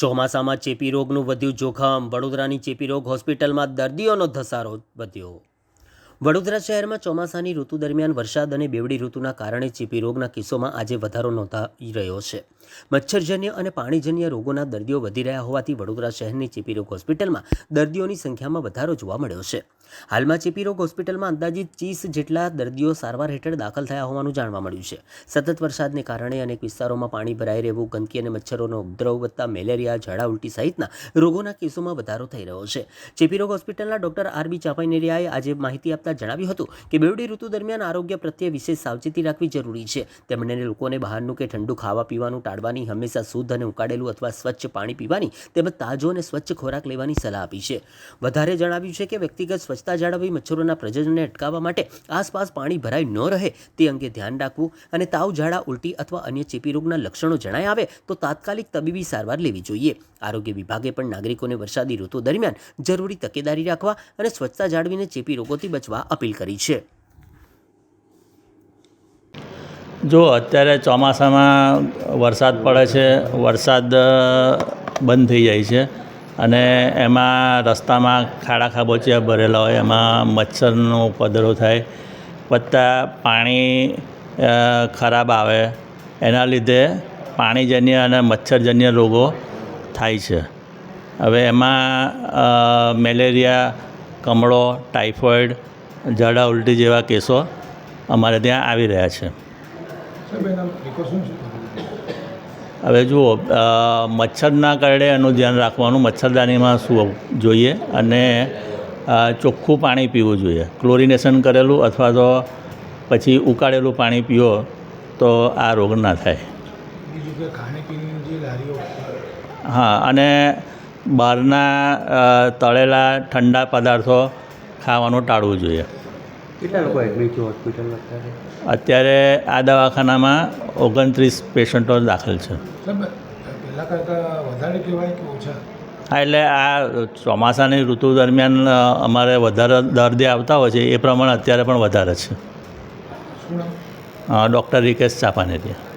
ચોમાસામાં ચેપી રોગનું વધ્યું જોખમ. વડોદરાની ચેપી રોગ હોસ્પિટલમાં દર્દીઓનો ધસારો વધ્યો. વડોદરા શહેરમાં ચોમાસાની ઋતુ દરમિયાન વરસાદ અને બેવડી ઋતુના કારણે ચેપી રોગના કેસોમાં આજે વધારો નોંધાઈ રહ્યો છે. મચ્છરજન્ય અને પાણીજન્ય રોગોના દર્દીઓ વધી રહ્યા હોવાથી વડોદરા શહેરની ચેપી રોગ હોસ્પિટલમાં દર્દીઓની સંખ્યામાં વધારો જોવા મળ્યો છે. હાલમાં ચેપી રોગ હોસ્પિટલમાં અંદાજિત 30 જેટલા દર્દીઓ સારવાર હેઠળ દાખલ થયા હોવાનું જાણવા મળ્યું છે. સતત વરસાદને કારણે અનેક વિસ્તારોમાં પાણી ભરાઈ રહેવું, ગંદકી અને મચ્છરોનો ઉપદ્રવ વધતા મેલેરિયા, ઝાડા ઉલટી સહિતના રોગોના કેસોમાં વધારો થઈ રહ્યો છે. ચેપી રોગ હોસ્પિટલના ડોક્ટર આર.બી. ચાંપાનેરિયાએ આજે માહિતી આપતા જણાવ્યું હતું કે બેવડી ઋતુ દરમિયાન આરોગ્ય પ્રત્યે વિશેષ સાવચેતી રાખવી જરૂરી છે. તેમણે લોકોને બહારનું કે ઠંડુ ખાવા પીવાનું ટાળવાની, હંમેશા શુદ્ધ અને ઉકાળેલું અથવા સ્વચ્છ પાણી પીવાની તેમજ તાજો અને સ્વચ્છ ખોરાક લેવાની સલાહ આપી છે. વધારે જણાવ્યું છે કે વ્યક્તિગત સ્વચ્છતા જાળવવી, મચ્છરોના પ્રજનનને અટકાવવા માટે આસપાસ પાણી ભરાઈ ન રહે તે અંગે ધ્યાન રાખવું અને તાવ, ઝાડા, ઉલટી અથવા અન્ય ચેપી રોગના લક્ષણો જણાય આવે તો તાત્કાલિક તબીબી સારવાર લેવી જોઈએ. આરોગ્ય વિભાગે પણ નાગરિકોને વરસાદી ઋતુ દરમિયાન જરૂરી તકેદારી રાખવા અને સ્વચ્છતા જાળવીને ચેપી રોગોથી બચવા અપીલ કરી છે. જો અત્યારે ચોમાસામાં વરસાદ પડે છે, વરસાદ બંધ થઈ જાય છે અને એમાં રસ્તામાં ખાડા ખાબોચિયા ભરેલા હોય, એમાં મચ્છરનો ઉપદ્રવ થાય, વત્તા પાણી ખરાબ આવે, એના લીધે પાણીજન્ય અને મચ્છરજન્ય રોગો થાય છે. હવે એમાં મેલેરિયા, કમળો, ટાઇફોઇડ, ઝાડા ઉલટી જેવા કેસો અમારે ત્યાં આવી રહ્યા છે. હવે જુઓ, મચ્છર ના કરડે એનું ધ્યાન રાખવાનું. મચ્છરદાનીમાં સૂવું જોઈએ અને ચોખ્ખું પાણી પીવું જોઈએ. ક્લોરિનેશન કરેલું અથવા તો પછી ઉકાળેલું પાણી પીવો તો આ રોગ ના થાય. હા, અને બહારના તળેલા ઠંડા પદાર્થો ખાવાનું ટાળવું જોઈએ. કેટલા લોકો એડમિટ છે હોસ્પિટલમાં અત્યારે આ દવાખાનામાં 29 પેશન્ટો દાખલ છે. હા, એટલે આ ચોમાસાની ઋતુ દરમિયાન અમારે વધારે દર્દી આવતા હોય છે, એ પ્રમાણે અત્યારે પણ વધારે છે. ડૉક્ટર રિકેશ ચાંપાનેરિયા.